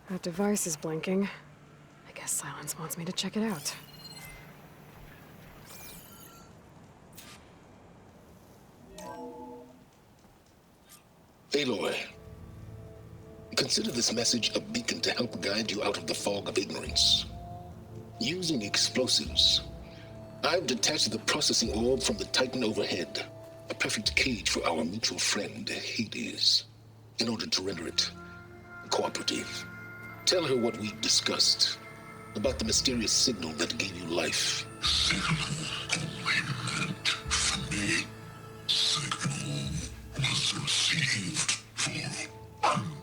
That device is blinking. I guess Silence wants me to check it out. Aloy, consider this message a beacon to help guide you out of the fog of ignorance. Using explosives, I've detached the processing orb from the Titan overhead, a perfect cage for our mutual friend, Hades, in order to render it cooperative. Tell her what we've discussed about the mysterious signal that gave you life. Signal only meant for me. Signal was received for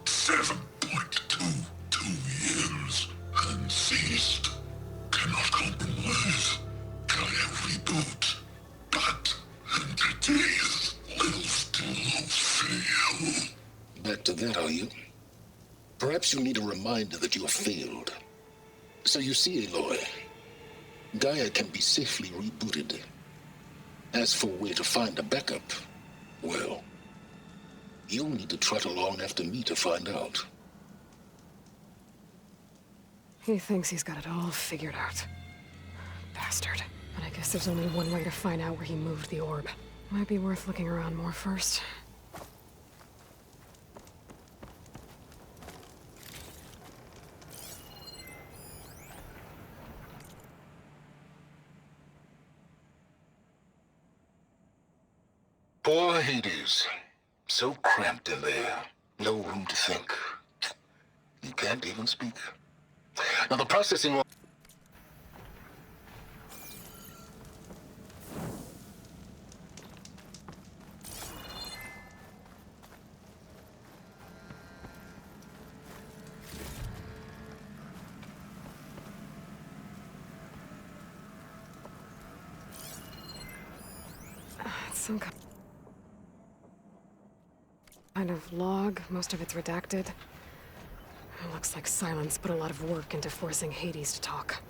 7.22 years and ceased. Cannot compromise. Gaia reboot. But entities will still fail. Back to that, are you? Perhaps you need a reminder that you have failed. So you see, Aloy, Gaia can be safely rebooted. As for where to find a backup, well, you'll need to trot along after me to find out. He thinks he's got it all figured out. Bastard. But I guess there's only one way to find out where he moved the orb. Might be worth looking around more first. Poor Hades. So cramped in there. No room to think. You can't even speak. Now the processing... It's some kind of log. Most of it's redacted. It looks like Silence put a lot of work into forcing Hades to talk.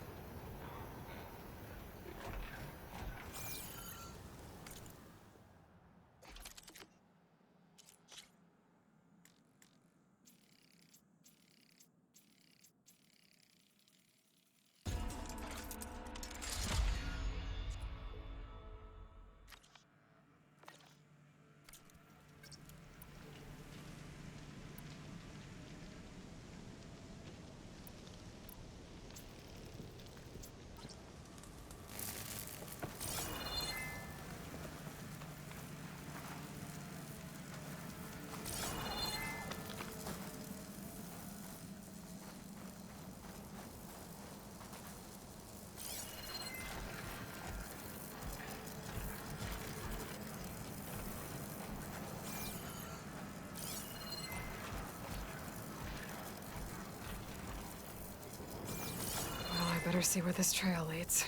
Better see where this trail leads.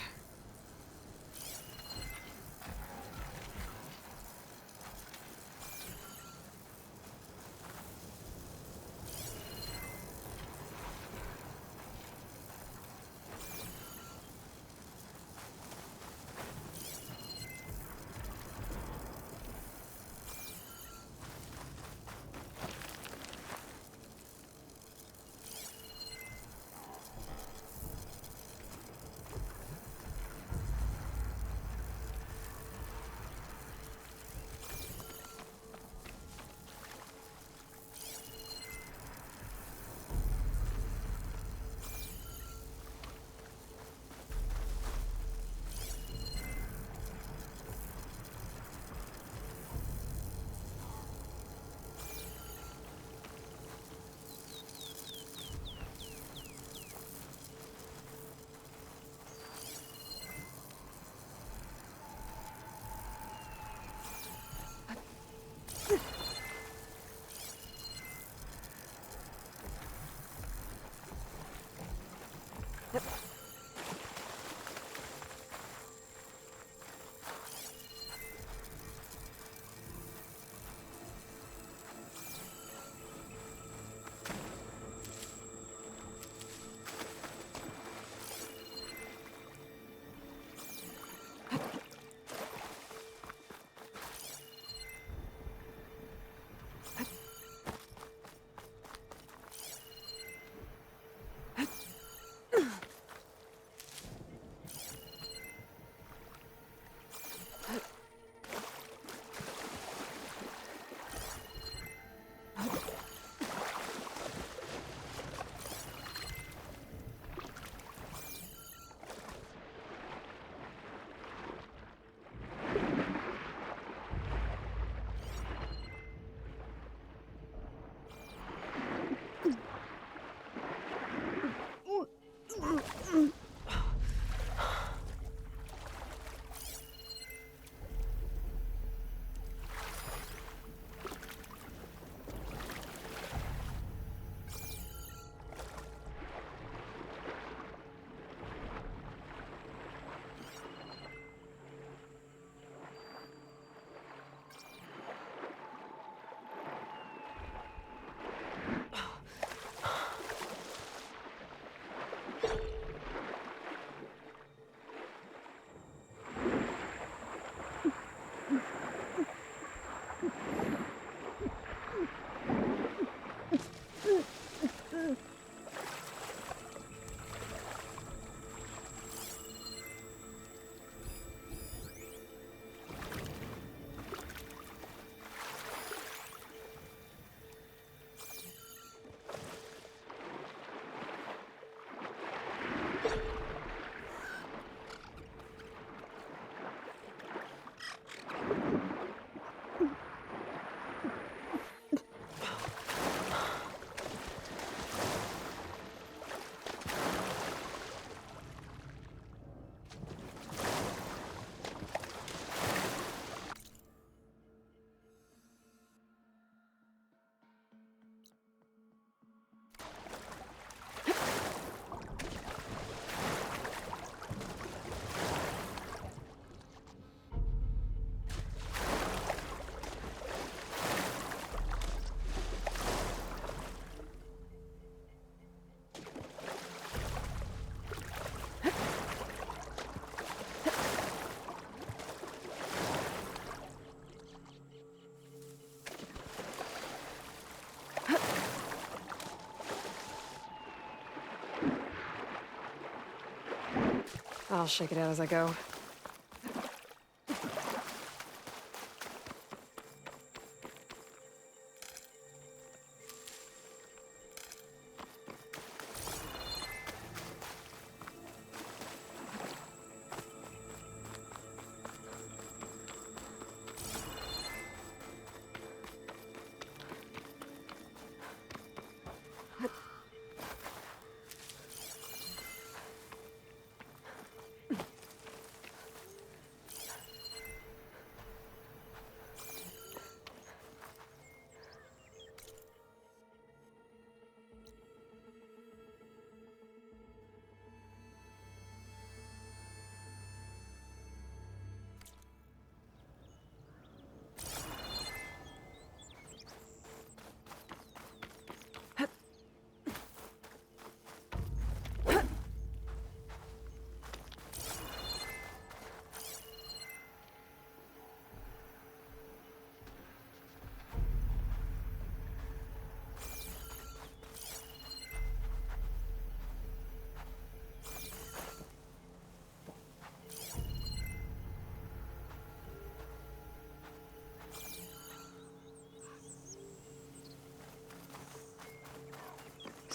I'll shake it out as I go.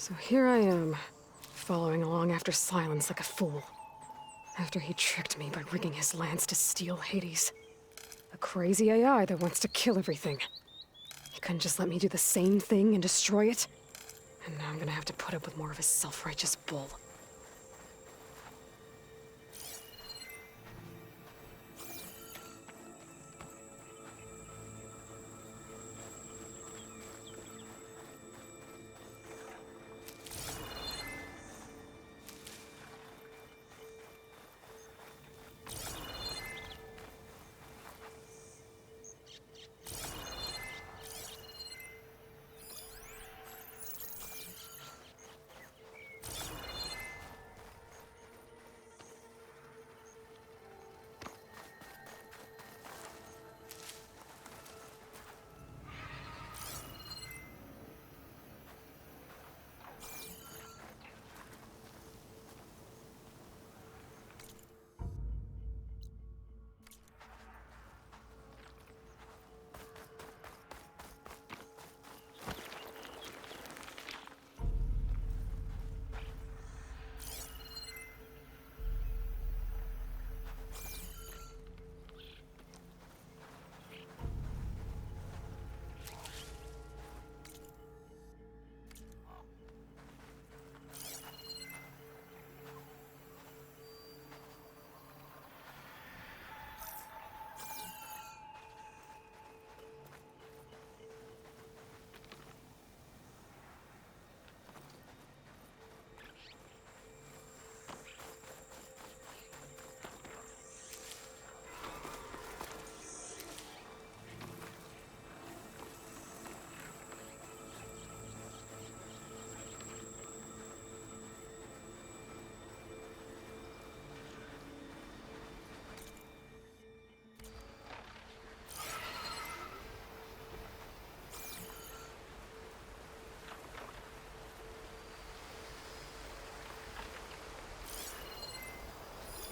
So here I am, following along after Silence like a fool. After he tricked me by rigging his lance to steal Hades. A crazy AI that wants to kill everything. He couldn't just let me do the same thing and destroy it? And now I'm gonna have to put up with more of his self-righteous bull.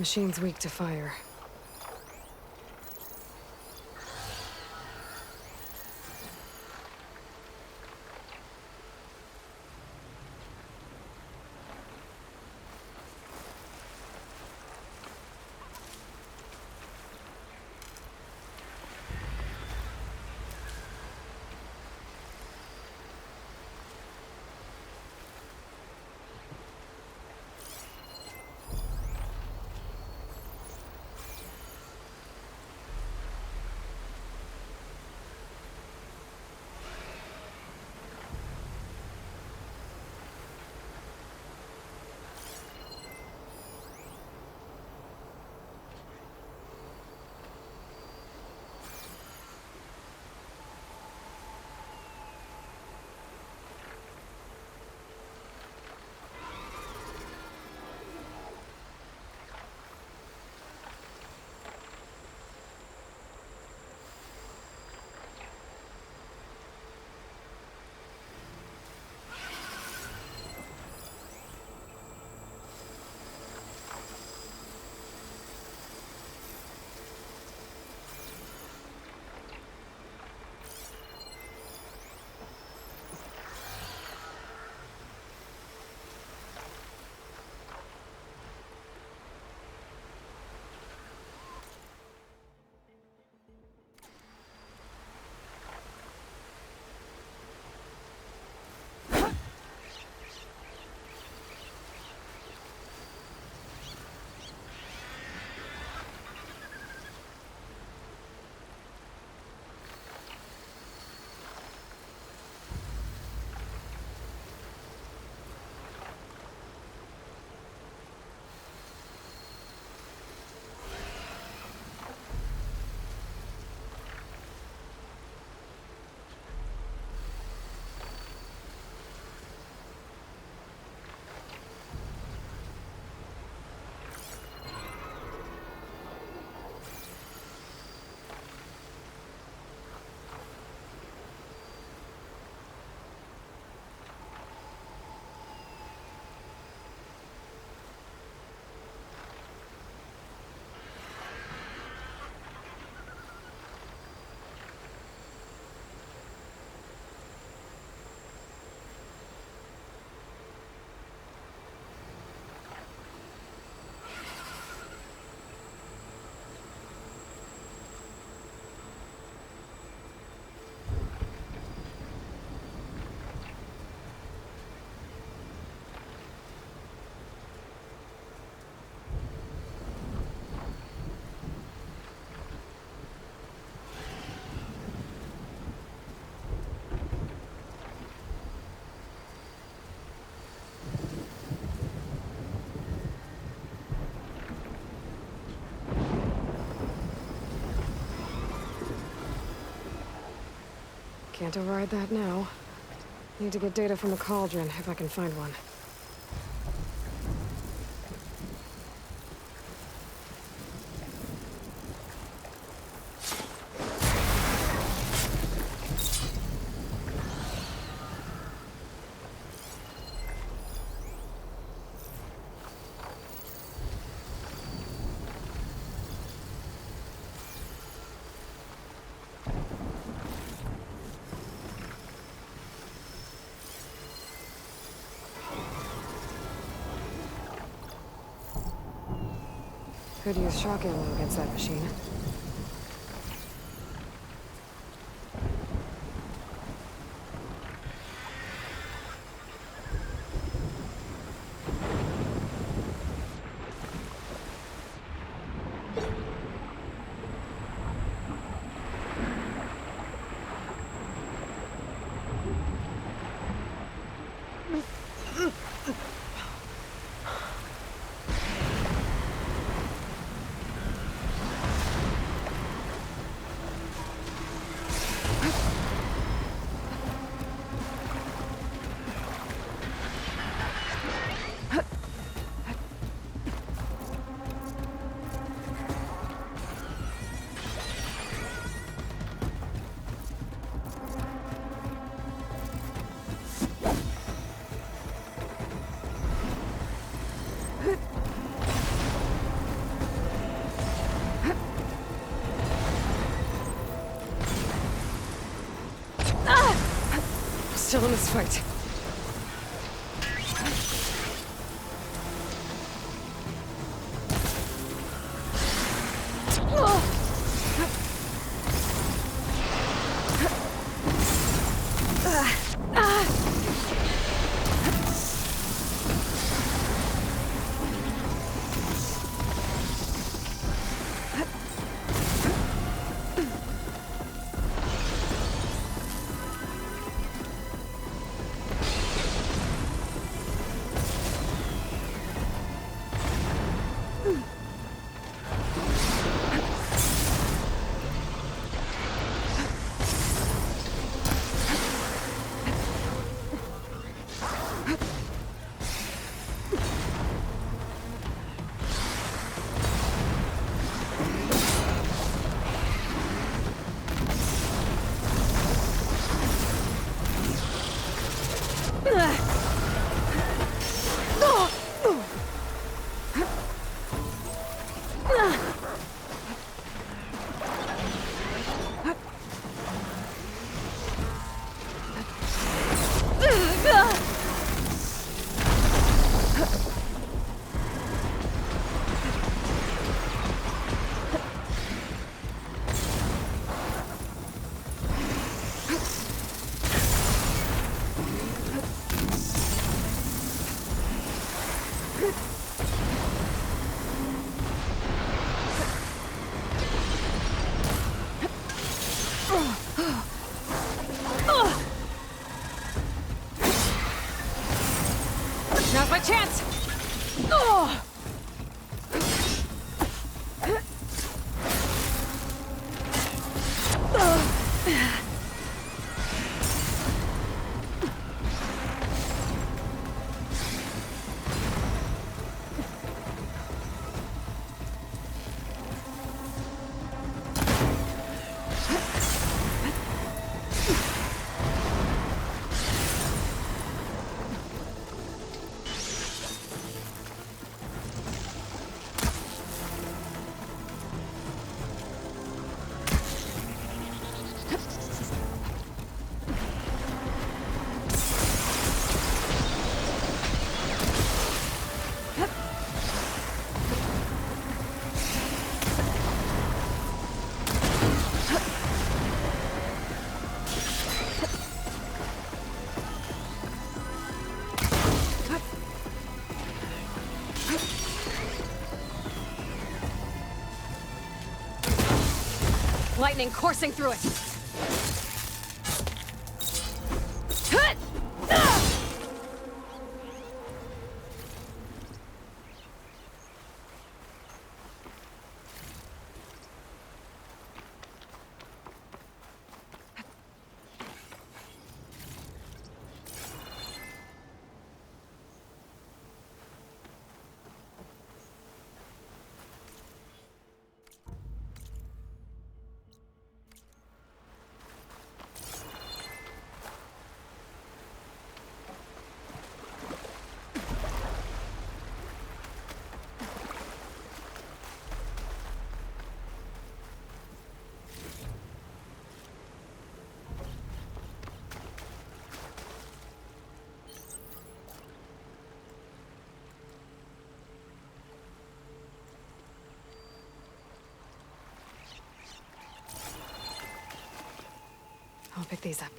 Machine's weak to fire. Can't override that now. Need to get data from the cauldron, if I can find one. Could use shock ammo against that machine. Still in this fight. Now's my chance! Oh! Lightning coursing through it. I'll pick these up.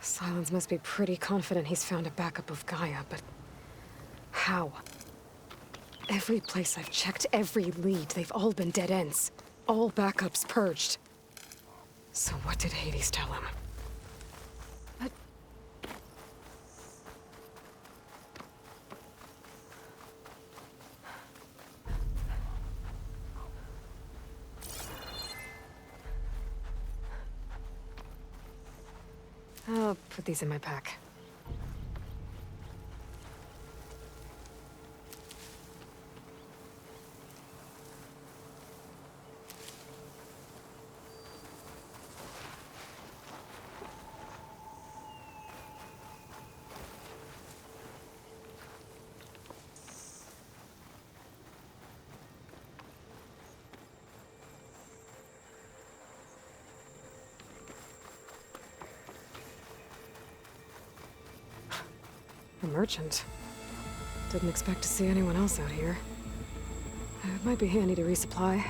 Silence must be pretty confident he's found a backup of Gaia, but how? Every place I've checked, every lead, they've all been dead ends. All backups purged. So what did Hades tell him? But... I'll put these in my pack. A merchant. Didn't expect to see anyone else out here. It might be handy to resupply.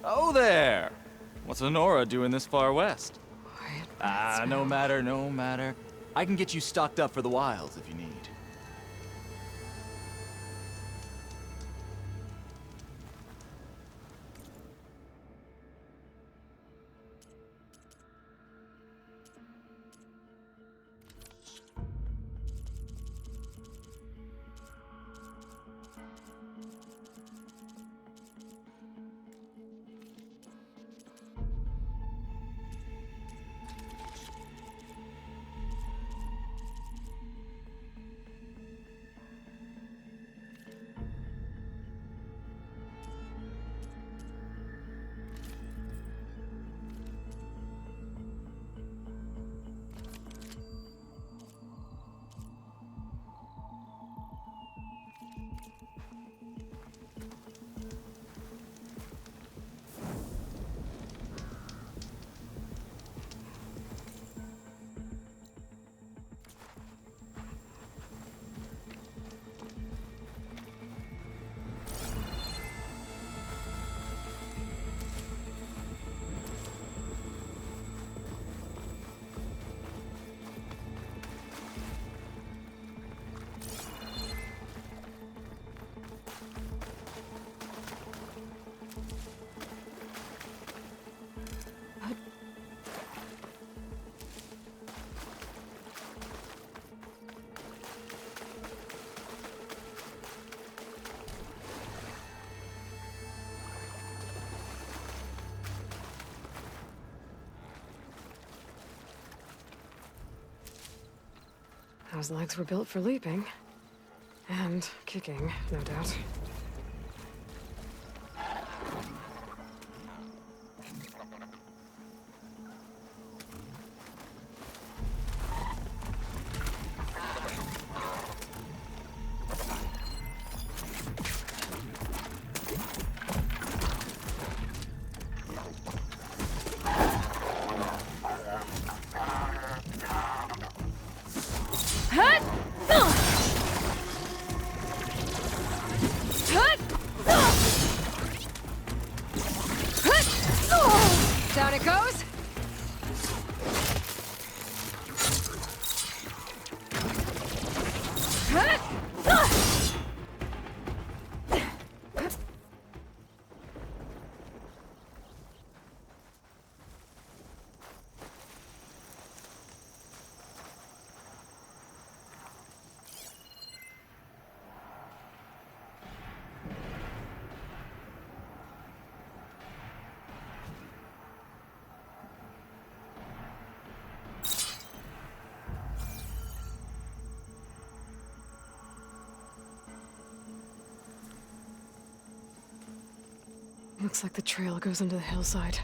Oh there! What's Honora doing this far west? No matter, no matter. I can get you stocked up for the wilds if you need. Those legs were built for leaping. And kicking, no doubt. Looks like the trail goes into the hillside.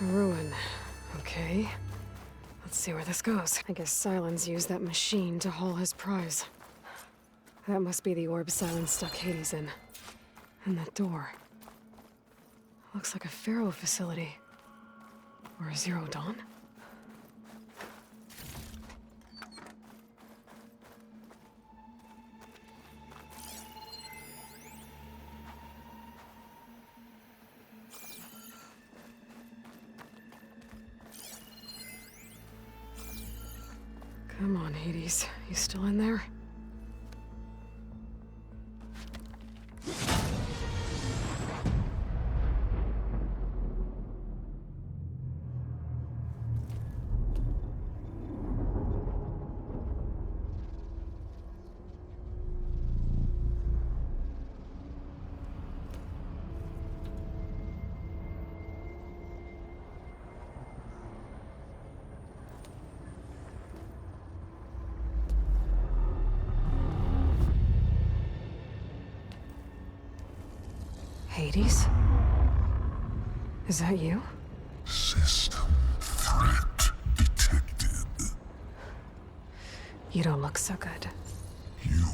A ruin. Okay. Let's see where this goes. I guess Silence used that machine to haul his prize. That must be the orb Silence stuck Hades in. And that door. Looks like a Pharaoh facility. Or a Zero Dawn? Come on, Hades. You still in there? Hades? Is that you? System threat detected. You don't look so good. You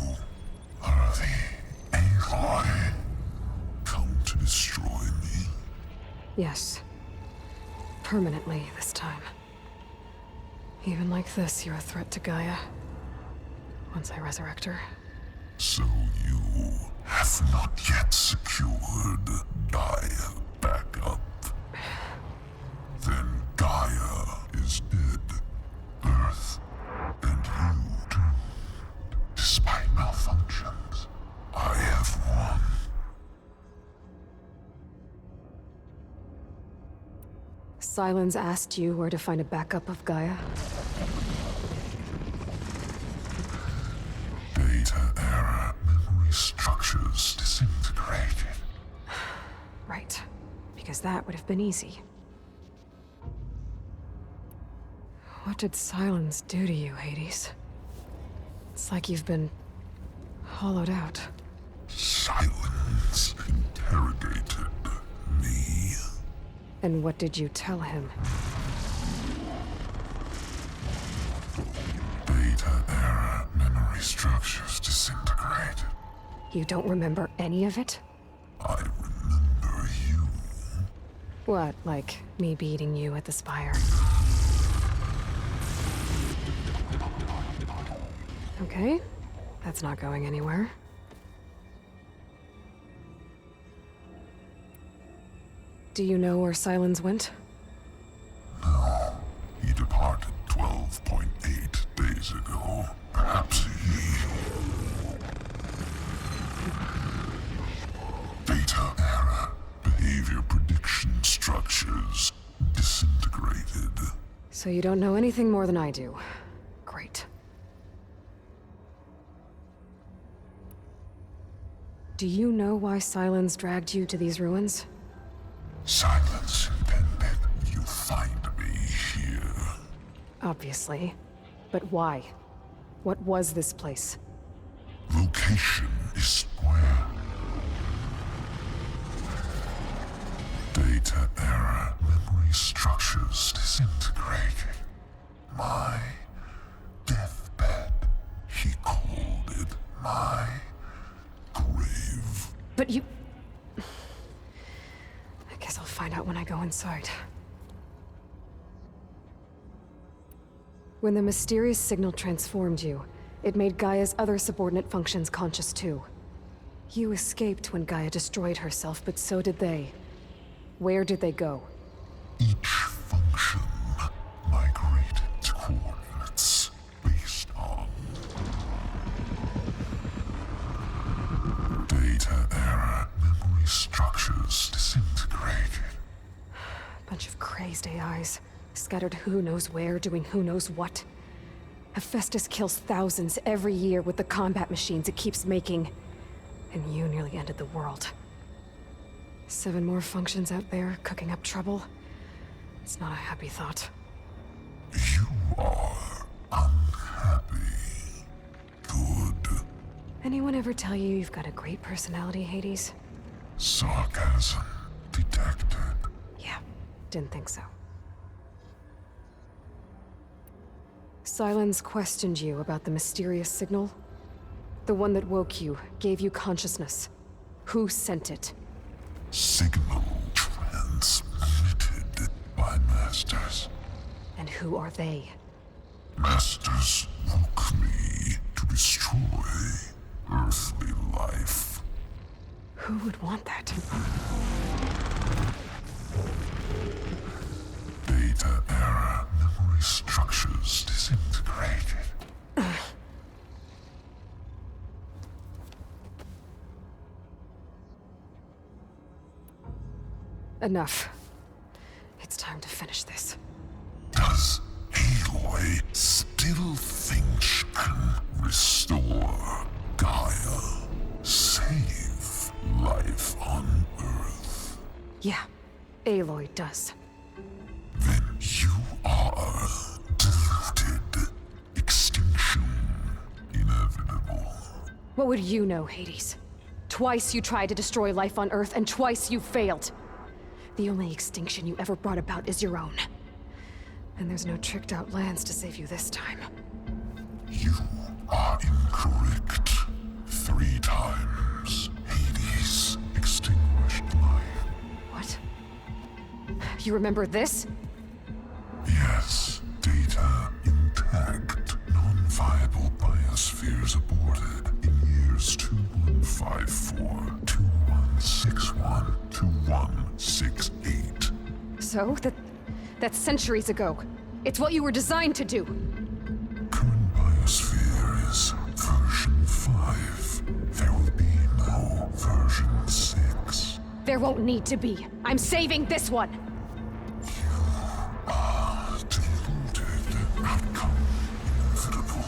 are the Aloy. Come to destroy me. Yes. Permanently this time. Even like this, you're a threat to Gaia. Once I resurrect her. So you have not yet secured Gaia back up. Then Gaia is dead. Earth and you doomed. Despite malfunctions, I have won. Silence asked you where to find a backup of Gaia? Data error. Memory structures disintegrated. Right. Because that would have been easy. What did Silence do to you, Hades? It's like you've been hollowed out. Silence interrogated me. And what did you tell him? Data error. Memory structures disintegrated. You don't remember any of it? I remember you. What, like me beating you at the spire? Okay, that's not going anywhere. Do you know where Silence went? No. He departed 12.8 days ago. Perhaps he... Data error. Behavior prediction structures disintegrated. So you don't know anything more than I do. Great. Do you know why Silence dragged you to these ruins? Silence intended you find me here. Obviously. But why? What was this place? Location is square. Data Data era memory structures disintegrating. My deathbed, he called it my grave. But you... I guess I'll find out when I go inside. When the mysterious signal transformed you, it made Gaia's other subordinate functions conscious too. You escaped when Gaia destroyed herself, but so did they. Where did they go? Each function migrated to coordinates based on data era memory structures disintegrated. Bunch of crazed AIs, scattered who knows where, doing who knows what. Hephaestus kills thousands every year with the combat machines it keeps making. And you nearly ended the world. 7 more functions out there, cooking up trouble. It's not a happy thought. You are unhappy. Good. Anyone ever tell you you've got a great personality, Hades? Sarcasm detected. Yeah, didn't think so. Silence questioned you about the mysterious signal. The one that woke you, gave you consciousness. Who sent it? Signal transmitted by masters. And who are they? Masters woke me to destroy earthly life. Who would want that? Data era memory structures disintegrated. Enough. It's time to finish this. Does Aloy still think she can restore Gaia? Save life on Earth? Yeah, Aloy does. Then you are deluded. Extinction inevitable. What would you know, Hades? Twice you tried to destroy life on Earth, and twice you failed. The only extinction you ever brought about is your own. And there's no tricked-out lands to save you this time. You are incorrect. 3 times Hades extinguished life. What? You remember this? Yes, data intact. Non-viable biospheres aborted in years 2154, 2161, 2168. So, that's centuries ago. It's what you were designed to do. Current biosphere is version 5. There will be no version 6. There won't need to be. I'm saving this one! Deluded. Outcome inevitable.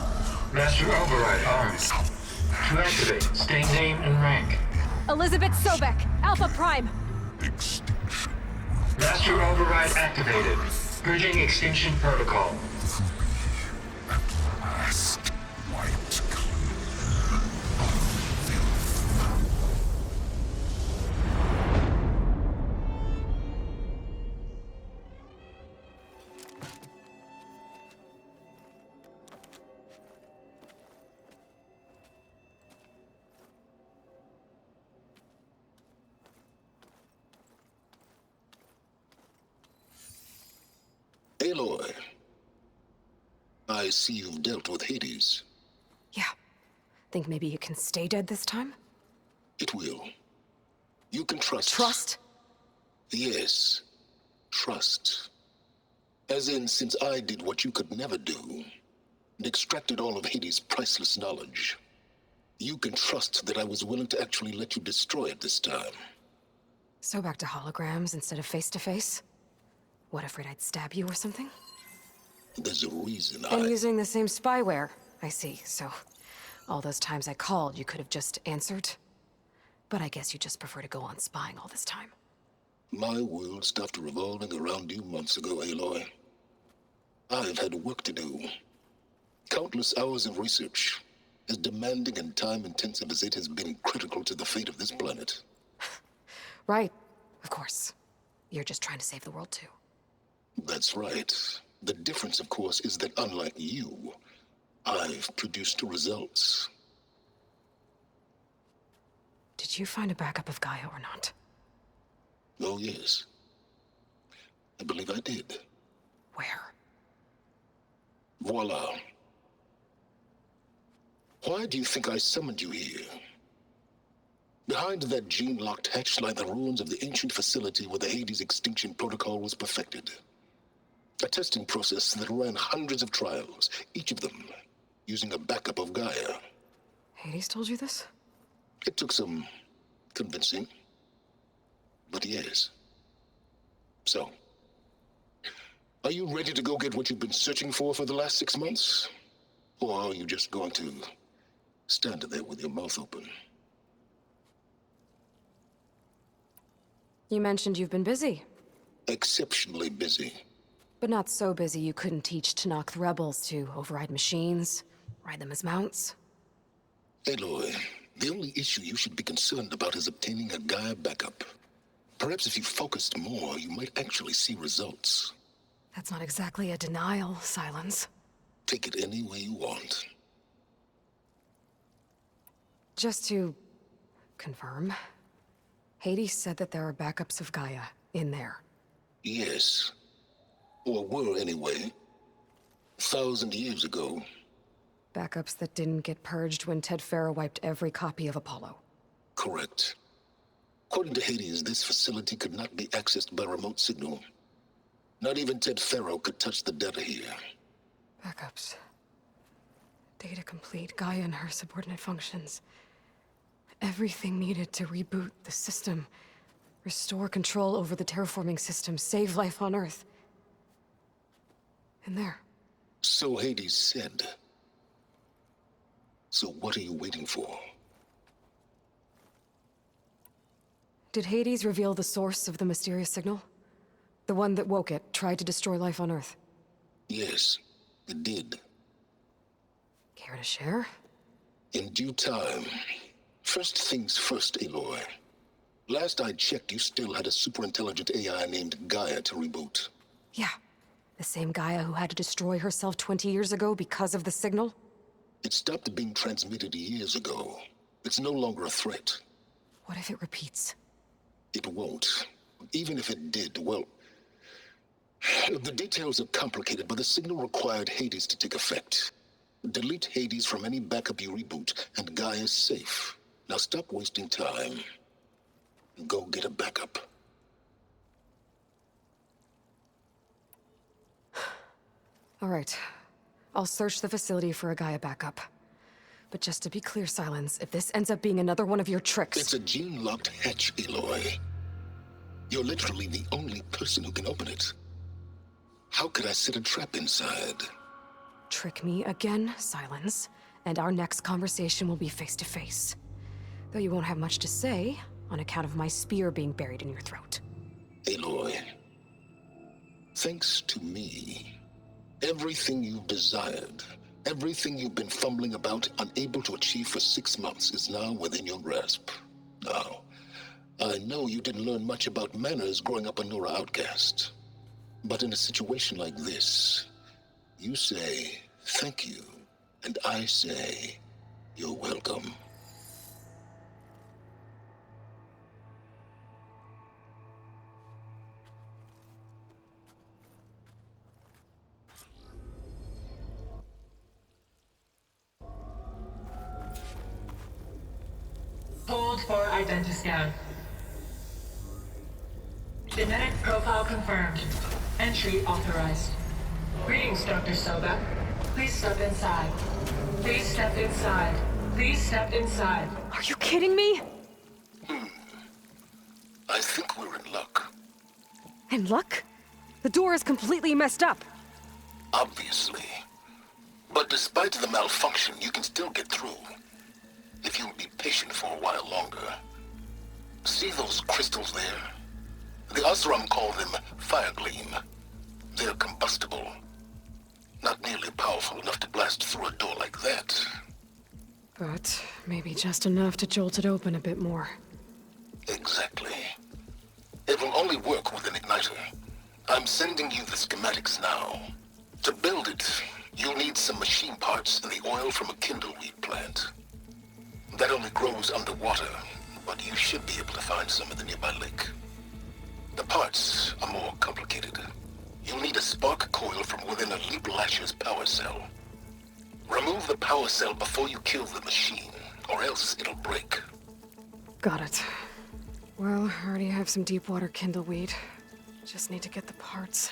Master Override armed. To activate, state name and rank. Elizabeth Sobek, Alpha Prime! Extinction Master Override activated. Bridging extinction protocol. will be at last wiped clean of filth. Aloy, I see you've dealt with Hades. Yeah. Think maybe you can stay dead this time? It will. You can trust. Trust? Yes. Trust. As in, since I did what you could never do, and extracted all of Hades' priceless knowledge, you can trust that I was willing to actually let you destroy it this time. So back to holograms instead of face-to-face? What, afraid I'd stab you or something? There's a reason And using the same spyware. I see, so... all those times I called, you could have just answered? But I guess you just prefer to go on spying all this time. My world stopped revolving around you months ago, Aloy. I've had work to do. Countless hours of research, as demanding and time-intensive as it has been critical to the fate of this planet. Right, of course. You're just trying to save the world too. That's right. The difference, of course, is that unlike you, I've produced results. Did you find a backup of Gaia or not? Oh, yes. I believe I did. Where? Voila. Why do you think I summoned you here? Behind that gene-locked hatch lie the ruins of the ancient facility where the Hades extinction protocol was perfected. A testing process that ran hundreds of trials, each of them using a backup of Gaia. Hades told you this? It took some convincing, but yes. So, are you ready to go get what you've been searching for the last 6 months? Or are you just going to stand there with your mouth open? You mentioned you've been busy. Exceptionally busy. But not so busy you couldn't teach Tanakh the rebels to override machines, ride them as mounts. Aloy, the only issue you should be concerned about is obtaining a Gaia backup. Perhaps if you focused more, you might actually see results. That's not exactly a denial, Silence. Take it any way you want. Just to confirm, Hades said that there are backups of Gaia in there. Yes. Or were anyway. 1,000 years ago. Backups that didn't get purged when Ted Farrow wiped every copy of Apollo. Correct. According to Hades, this facility could not be accessed by remote signal. Not even Ted Farrow could touch the data here. Backups. Data complete, Gaia and her subordinate functions. Everything needed to reboot the system. Restore control over the terraforming system, save life on Earth. In there. So Hades said. So what are you waiting for? Did Hades reveal the source of the mysterious signal? The one that woke it, tried to destroy life on Earth? Yes, it did. Care to share? In due time. First things first, Aloy. Last I checked, you still had a superintelligent AI named Gaia to reboot. Yeah. The same Gaia who had to destroy herself 20 years ago because of the signal? It stopped being transmitted years ago. It's no longer a threat. What if it repeats? It won't. Even if it did, well... The details are complicated, but the signal required Hades to take effect. Delete Hades from any backup you reboot, and Gaia's safe. Now stop wasting time. Go get a backup. All right. I'll search the facility for a Gaia backup. But just to be clear, Silence, if this ends up being another one of your tricks... It's a gene-locked hatch, Aloy. You're literally the only person who can open it. How could I set a trap inside? Trick me again, Silence, and our next conversation will be face-to-face. Though you won't have much to say, on account of my spear being buried in your throat. Aloy, thanks to me, everything you've desired, everything you've been fumbling about, unable to achieve for 6 months, is now within your grasp. Now, I know you didn't learn much about manners growing up a Nora outcast. But in a situation like this, you say, thank you, and I say, you're welcome. Hold for identiscan. Genetic profile confirmed. Entry authorized. Greetings, Dr. Soba. Please step inside. Please step inside. Please step inside. Are you kidding me? I think we're in luck. In luck? The door is completely messed up. Obviously. But despite the malfunction, you can still get through. If you'll be patient for a while longer. See those crystals there? The Osram call them fire gleam. They're combustible. Not nearly powerful enough to blast through a door like that. But maybe just enough to jolt it open a bit more. Exactly. If will only work with an igniter. I'm sending you the schematics now. To build it, you'll need some machine parts and the oil from a kindleweed plant. That only grows underwater, but you should be able to find some in the nearby lake. The parts are more complicated. You'll need a spark coil from within a Leap Lasher's power cell. Remove the power cell before you kill the machine, or else it'll break. Got it. Well, I already have some deep water kindleweed. Just need to get the parts.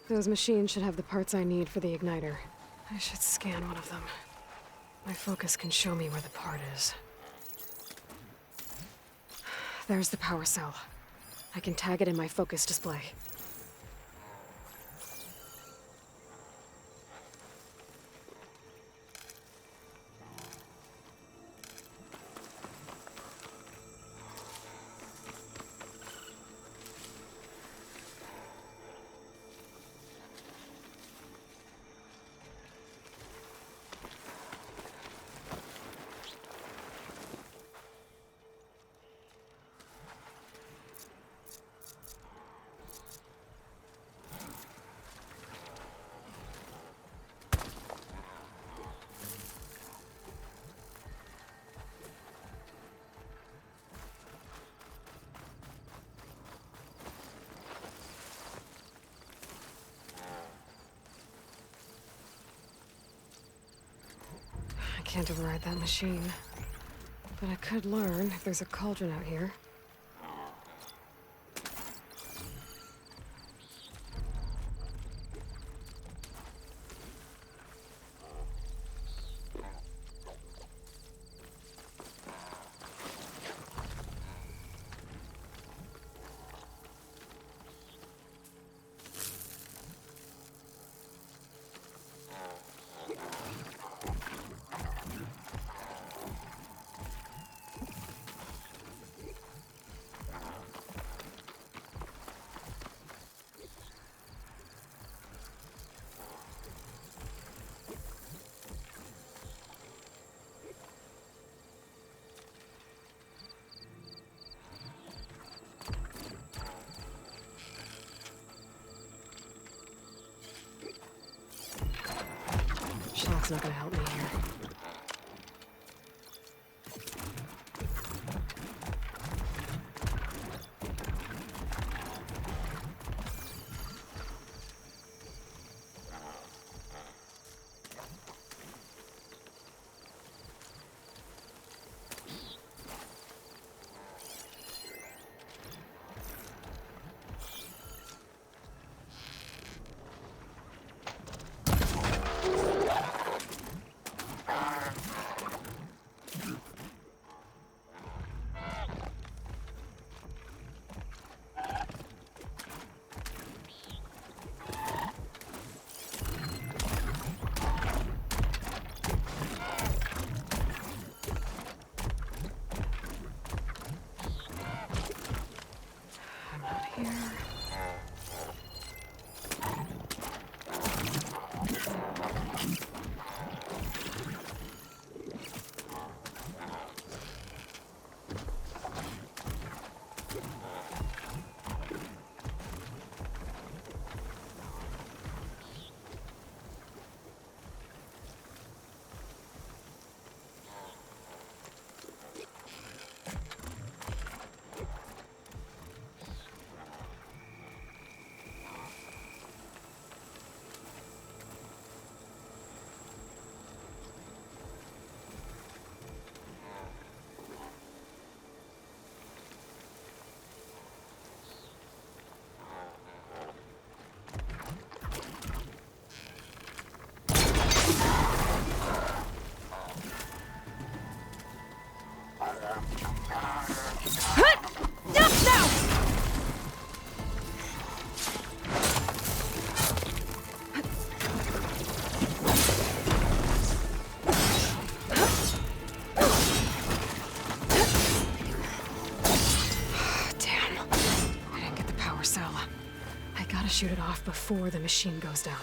Those machines should have the parts I need for the igniter. I should scan one of them. My focus can show me where the part is. There's the power cell. I can tag it in my focus display. I can't override that machine. But I could learn if there's a cauldron out here. Shock's not gonna help me here. shoot it off before the machine goes down.